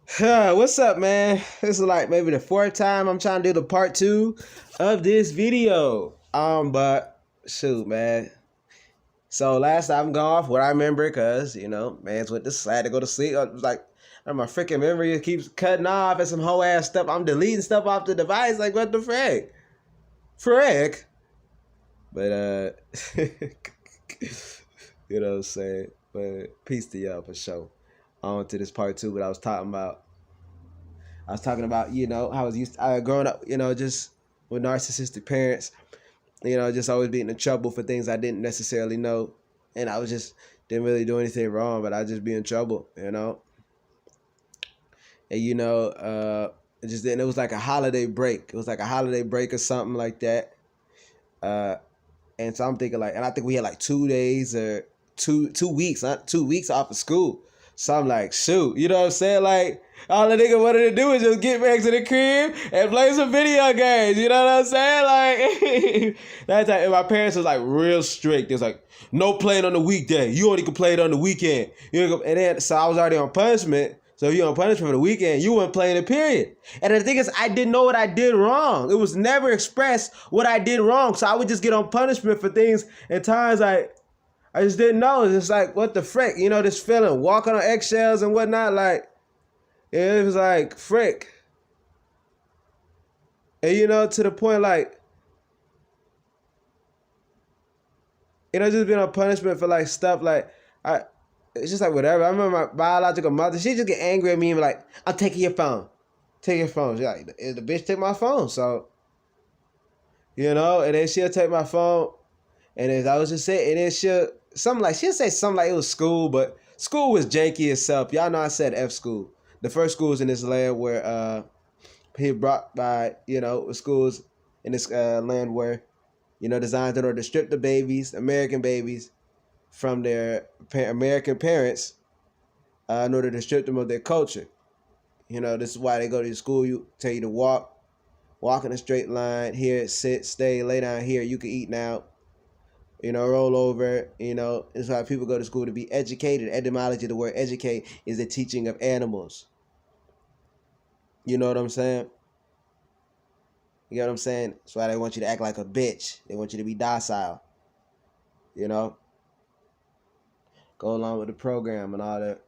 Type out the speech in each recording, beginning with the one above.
What's up, man? This is like maybe the fourth time I'm trying to do the part two of this video. But shoot, man. So last time I'm gone off what I remember, cause man's went to sad to go to sleep. I was like, my freaking memory keeps cutting off and some whole ass stuff. I'm deleting stuff off the device. Like, what the frick? But you know what I'm saying. But peace to y'all for sure. On to this part two. What I was talking about. I was talking about, how I was growing up, just with narcissistic parents, just always being in trouble for things I didn't necessarily know. And I was just, didn't really do anything wrong, but I just be in trouble. And, it just then it was like a holiday break. It was like a holiday break or something like that. And so I'm thinking and I think we had like 2 days or two weeks, not 2 weeks off of school. So I'm like, shoot, you know what I'm saying? Like, all the nigga wanted to do is just get back to the crib and play some video games. You know what I'm saying? Like, that's how, and my parents was like real strict. It was like, no playing on the weekday. You only can play it on the weekend. And then, so I was already on punishment. So if you're on punishment for the weekend, you weren't playing it, period. And the thing is, I didn't know what I did wrong. It was never expressed what I did wrong. So I would just get on punishment for things at times I just didn't know. It's just like, what the frick? This feeling, walking on eggshells and whatnot. Like, it was like, frick. And to the point, like, just being on punishment for like stuff like, it's just like whatever. I remember my biological mother, she just get angry at me and be like, I'm taking your phone. Take your phone. She's like, the bitch take my phone. So, and then she'll take my phone. And as I was just saying, and then she'll say something like it was school, but school was janky itself. Y'all know I said F school. The first schools in this land where he brought by, schools in this land where, designed in order to strip the babies, American babies, from their American parents in order to strip them of their culture. This is why they go to school. You tell you to walk in a straight line. Here, sit, stay, lay down here. You can eat now. Roll over. It's why people go to school to be educated. Etymology, the word educate, is the teaching of animals. You know what I'm saying? You know what I'm saying? That's why they want you to act like a bitch. They want you to be docile. Go along with the program and all that.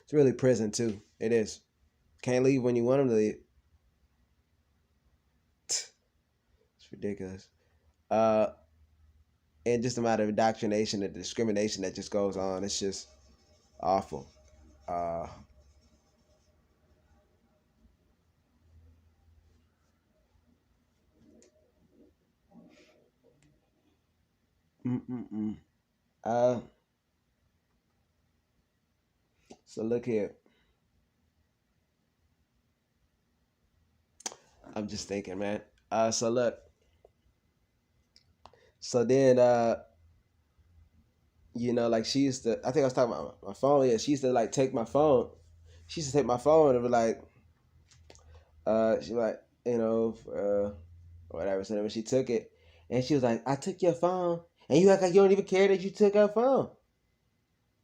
It's really prison too. It is. Can't leave when you want them to leave. It's ridiculous. And just the amount of indoctrination and discrimination that just goes on. It's just awful. Uh, mm, mm, mm. uh, so look here. I'm just thinking, man. So look. So then, like she used to. I think I was talking about my phone. Yeah, she used to like take my phone. She used to take my phone and be like, she like, whatever. So then when she took it, and she was like, I took your phone, and you act like you don't even care that you took her phone.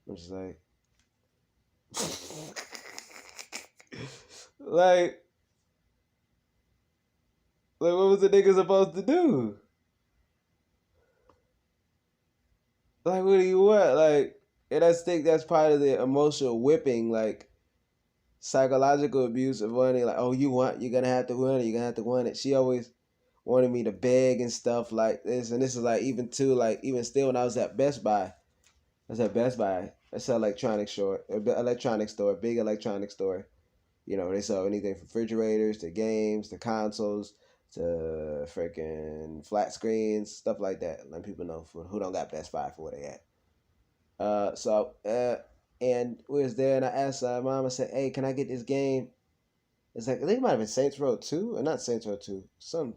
I'm just like, like, what was the nigga supposed to do? Like, what do you want? Like, and I think that's part of the emotional whipping, like, psychological abuse of wanting, like, oh, you're gonna have to want it, you're gonna have to want it. She always wanted me to beg and stuff like this, and this is like even too, like, even still when I was at Best Buy. I was at Best Buy. It's an electronics store, big electronics store. They sell anything from refrigerators to games to consoles to freaking flat screens, stuff like that. Let people know who don't got Best Buy for where they at. And we was there, and I asked mom. I said, "Hey, can I get this game?" It's like I think it might have been Saints Row 2, or not Saints Row 2, some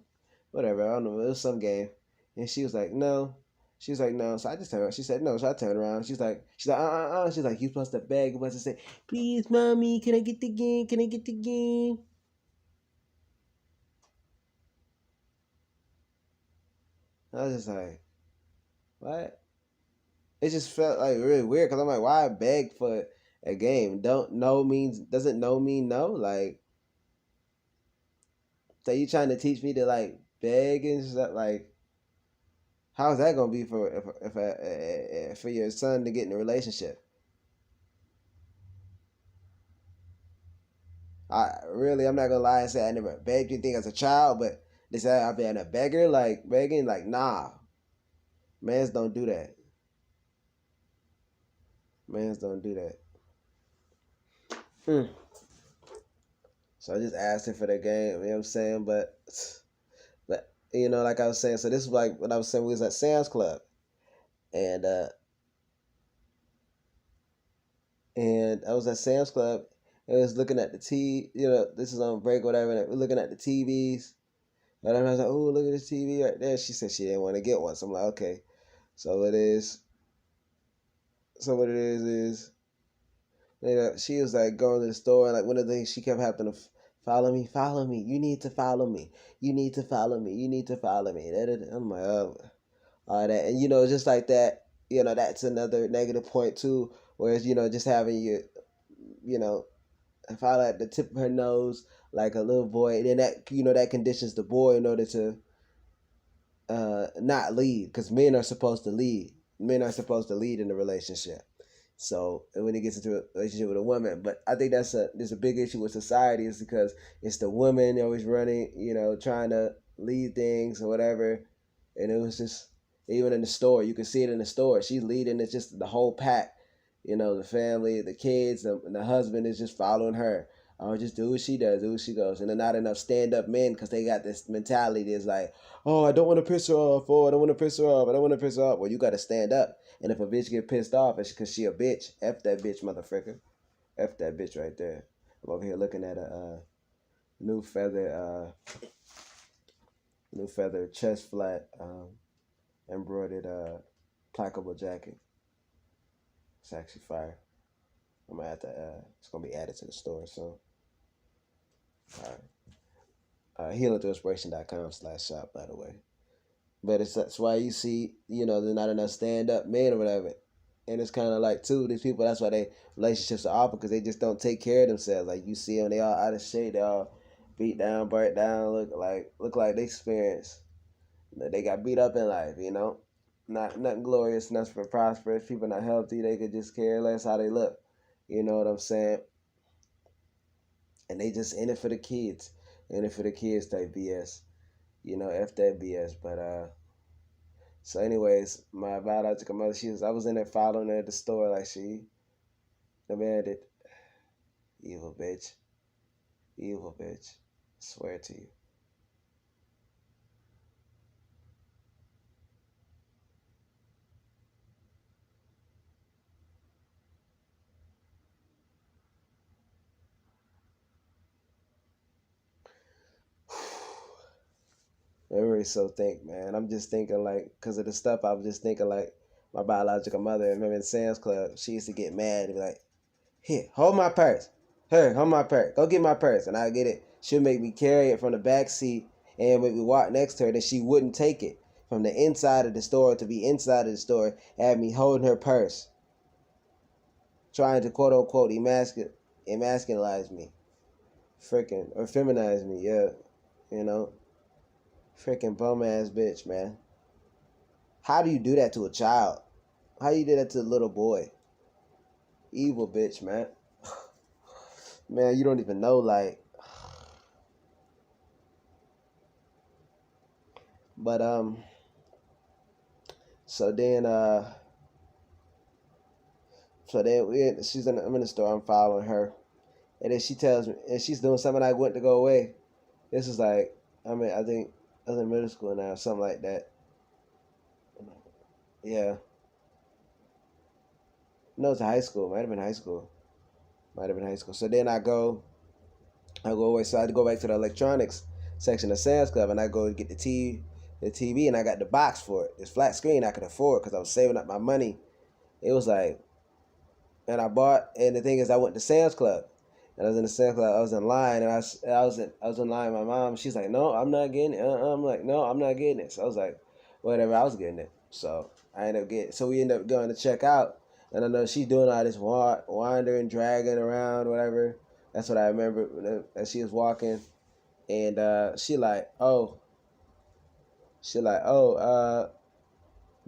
whatever. I don't know. It was some game, and she was like, "No." She was like, "No." So I just turned around. She said, "No." So I turned around. She's like, She's like, "You supposed to beg. You supposed to say, please, mommy, can I get the game? Can I get the game?" I was just like, what? It just felt like really weird because I'm like, why I beg for it? a game. Doesn't know mean no? Like, so you trying to teach me to like beg and stuff? Like, how's that gonna be for if for your son to get in a relationship? I'm not gonna lie and say I never begged anything as a child, but they say I've been a beggar, like begging, like nah, mans don't do that. Mans don't do that. Hmm. So I just asked him for the game. You know what I'm saying? But like I was saying. So this is like what I was saying. We was at Sam's Club, and I was at Sam's Club. And I was looking at the this is on break or whatever. And we're looking at the TVs. And I was like, oh, look at this TV right there. She said she didn't want to get one. So I'm like, okay. So it is. So what it is she was like going to the store. And like one of the things she kept having to follow me, follow me. You need to follow me. You need to follow me. You need to follow me. I'm like, oh, all that. And, just like that, that's another negative point too. Whereas, just having you know, follow at the tip of her nose like a little boy. And then that conditions the boy in order to not lead, because men are supposed to lead. Men are supposed to lead in a relationship. So when he gets into a relationship with a woman, but I think there's a big issue with society is because it's the women always running, trying to lead things or whatever, and it was just even in the store, you can see it in the store. She's leading. It's just the whole pack, the family, the kids, and the husband is just following her. Oh, just do what she does, do what she goes. And they're not enough stand-up men because they got this mentality that's like, oh, I don't want to piss her off. Oh, I don't want to piss her off. I don't want to piss her off. Well, you got to stand up. And if a bitch get pissed off, it's because she a bitch. F that bitch, motherfucker. F that bitch right there. I'm over here looking at a new feather, chest flat, embroidered, plackable jacket. It's actually fire. I'm gonna have to. It's gonna be added to the store. So, all right. healingthroughinspiration.com/shop, by the way. But that's why you see, there's not enough stand up men or whatever. And it's kind of like, too, these people, that's why they relationships are awful, because they just don't take care of themselves. Like, you see them, they all out of shape, they all beat down, burnt down, look like they experienced. They got beat up in life, Not nothing glorious, nothing prosperous. People not healthy, they could just care less how they look. You know what I'm saying? And they just in it for the kids. In it for the kids type BS. F that BS. But so anyways, my biological mother, I was in there following her at the store like she demanded. Evil bitch. Evil bitch. I swear to you. Memory so think, man. I'm just thinking like, because of the stuff, I was just thinking like my biological mother. I remember in Sam's Club, she used to get mad and be like, here, hold my purse. Here, hold my purse. Go get my purse. And I get it. She'll make me carry it from the back seat and make me walk next to her. Then she wouldn't take it from the inside of the store to be inside of the store. Had me holding her purse. Trying to quote unquote emasculinize me. Freaking, or feminize me, yeah. Freaking bum ass bitch, man. How do you do that to a child? How you do that to a little boy? Evil bitch, man. Man, you don't even know, like. But so then I'm in the store, I'm following her, and then she tells me, and she's doing something. I went to go away. This is like, I think I was in middle school now, something like that. Yeah, no, it's high school. Might have been high school. Might have been high school. So then I go away. So I had to go back to the electronics section of Sam's Club, and I go get the TV, and I got the box for it. It's flat screen I could afford because I was saving up my money. It was like, and I bought. And the thing is, I went to Sam's Club, and I was in the Sam's Club. I was in line, and I was in line. With my mom, she's like, "No, I'm not getting it." I'm like, "No, I'm not getting it." So I was like, "Whatever." I was getting it. So I ended up getting. So we ended up going to check out. And I know she's doing all this wandering, dragging around, whatever. That's what I remember as she was walking. And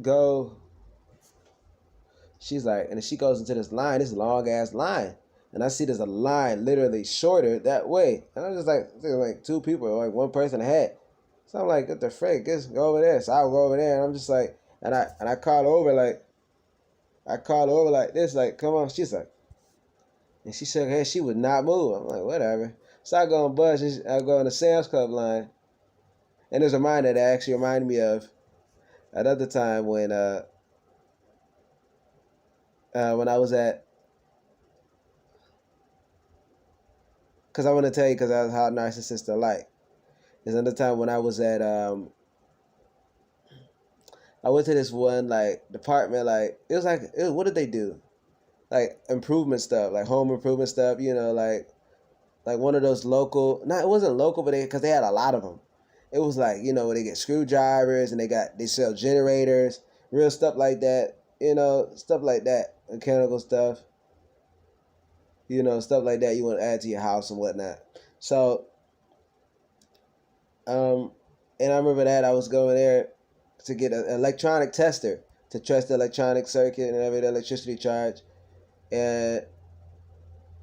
go. She's like, and then she goes into this line, this long ass line. And I see there's a line literally shorter that way. And I'm just like, there's like two people, like one person ahead. So I'm like, what the frick? Just go over there. So I go over there and I'm just like, and I call her over like this, like, come on. She's like, and she shook her head, she would not move. I'm like, whatever. So I go on bus, I go on the Sam's Club line. And there's a reminder that actually reminded me of another time when I was at, because I want to tell you, because that's how narcissists are like. There's another time when I was at, I went to this one, like, department, like, what did they do? Like, improvement stuff, like home improvement stuff, like one of those local, it wasn't local, but because they had a lot of them. It was like, where they get screwdrivers and they sell generators, real stuff like that, stuff like that, mechanical stuff, stuff like that you want to add to your house and whatnot. So, and I remember that I was going there to get an electronic tester to test the electronic circuit and every electricity charge. And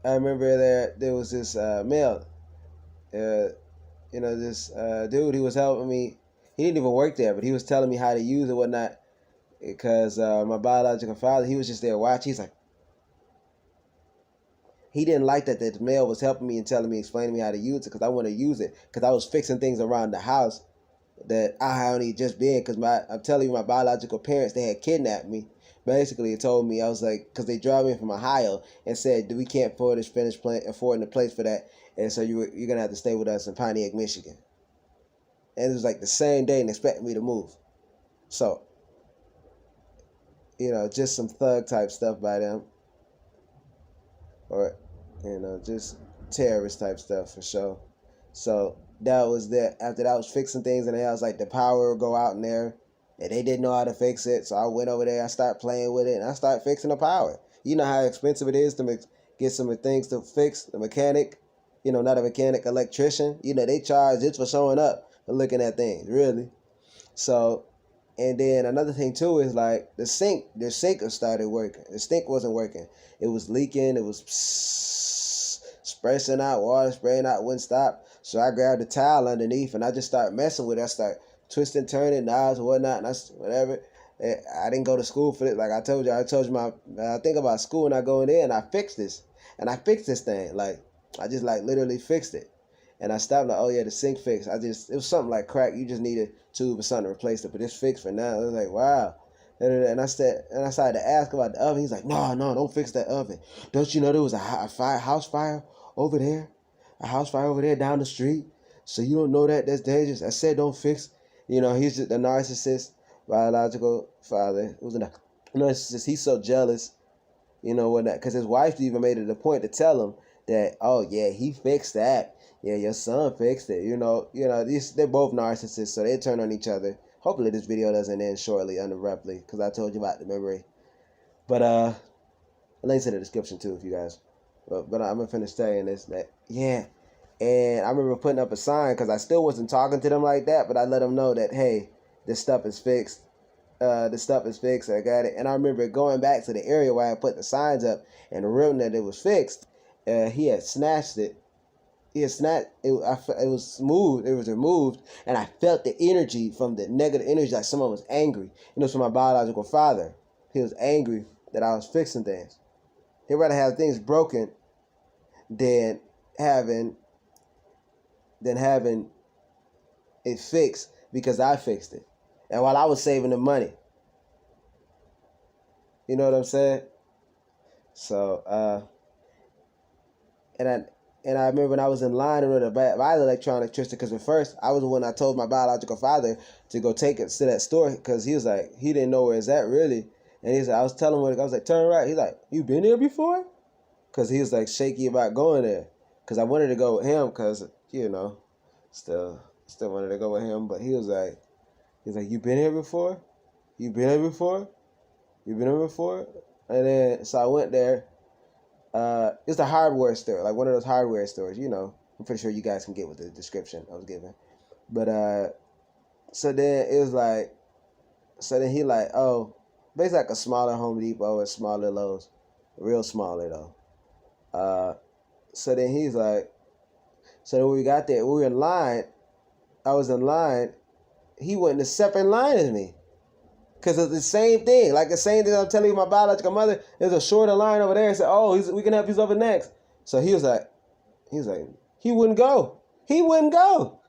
I remember there was this male, this dude. He was helping me. He didn't even work there, but he was telling me how to use it, and whatnot. Because my biological father, he was just there watching. He's like, he didn't like that the male was helping me and telling me, explaining me how to use it, because I want to use it, because I was fixing things around the house that I only just been, because I'm telling you, my biological parents, they had kidnapped me. Basically, it told me, I was like, because they drove me from Ohio and said, we can't afford a place for that, and so you're going to have to stay with us in Pontiac, Michigan. And it was like the same day and expecting me to move. So, just some thug type stuff by them. Or, just terrorist type stuff for sure. So that was that. After that, I was fixing things, and then I was like, the power would go out in there, and they didn't know how to fix it. So I went over there, I started playing with it, and I started fixing the power. You know how expensive it is to get some things to fix. The mechanic, not a mechanic, electrician. They charge just for showing up and looking at things, really. So, and then another thing too is like the sink started working. The sink wasn't working. It was leaking. It was spraying out water, spraying out, wouldn't stop. So I grabbed a towel underneath and I just started messing with it. I started twisting, turning knobs and whatnot, and whatever. I didn't go to school for it. Like I told you I think about school and I go in there and I fixed this. And I fixed this thing. Like I just like literally fixed it. And I stopped like, oh yeah, the sink fixed. It was something like crack. You just need a tube or something to replace it, but it's fixed for now. I was like, wow. And I started to ask about the oven. He's like, no, don't fix that oven. Don't you know there was a house fire over there? A house fire over there down the street? So you don't know that? That's dangerous. I said don't fix. He's just a narcissist, biological father. It was a narcissist. He's so jealous, because his wife even made it a point to tell him that, oh yeah, he fixed that. Yeah, your son fixed it. They're both narcissists, so they turn on each other. Hopefully this video doesn't end shortly, unabruptly, because I told you about the memory. But links in the description too, if you guys. But I'm gonna finish saying this. Yeah, and I remember putting up a sign because I still wasn't talking to them like that, but I let them know that, hey, this stuff is fixed. This stuff is fixed. I got it. And I remember going back to the area where I put the signs up, and the room that it was fixed, he had snatched it. It's not. It was smooth. It was removed, and I felt the energy from the negative energy, like someone was angry. From my biological father. He was angry that I was fixing things. He'd rather have things broken than having it fixed because I fixed it, and while I was saving the money. You know what I'm saying? So, and I remember when I was in line to buy the electronic twister, because at first I was the one I told my biological father to go take it to that store, because he was like, he didn't know where it's at really. And he's like, I was telling him, I was like, turn right. He's like, you been there before? Because he was like shaky about going there. Because I wanted to go with him because, still wanted to go with him. But he's like, you been here before? You been here before? You been here before? And then so I went there. It's a hardware store, like one of those hardware stores. I'm pretty sure you guys can get with the description I was given. But so then it was like, so then he like, oh, basically like a smaller Home Depot or smaller Lowe's, real smaller though. So then he's like, so then when we got there, we were in line. I was in line. He went in a separate line as me. Because it's the same thing. Like the same thing I'm telling you, my biological mother, there's a shorter line over there and said, oh, we can help you over next. So he was like, he wouldn't go. He wouldn't go.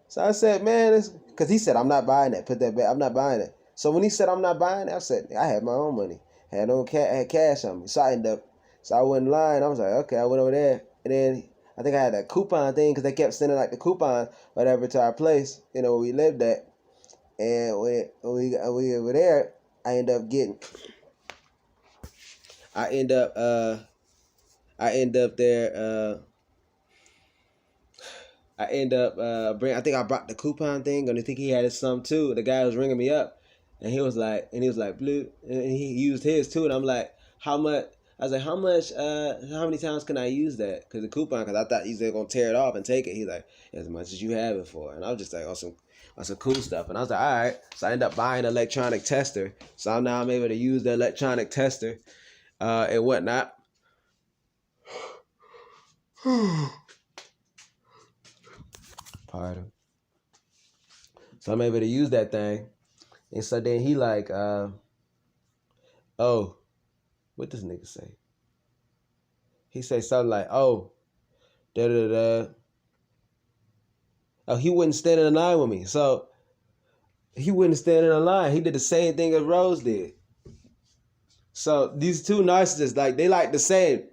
So I said, man, because he said, I'm not buying that. Put that back. I'm not buying it. So when he said, I'm not buying it, I said, I had my own money. I had cash on me. So I went in line. I was like, okay, I went over there. And then I think I had that coupon thing because they kept sending like the coupon, whatever, to our place, where we lived at. And when we were there, I end up I think I brought the coupon thing, and I think he had some too. The guy was ringing me up, and he was like, blue, and he used his too, and I'm like, how much? I was like, how much? How many times can I use that? Because I thought he's gonna tear it off and take it. He's like, as much as you have it for, and I was just like, on some cool stuff, and I was like, all right. So I ended up buying an electronic tester, so now I'm able to use the electronic tester, and whatnot. Pardon. So I'm able to use that thing. And so then he like, oh, what does nigga say? He say something like, oh, da-da-da. Oh, he wouldn't stand in a line with me. So he wouldn't stand in a line. He did the same thing as Rose did. So these two narcissists, like, they like the same.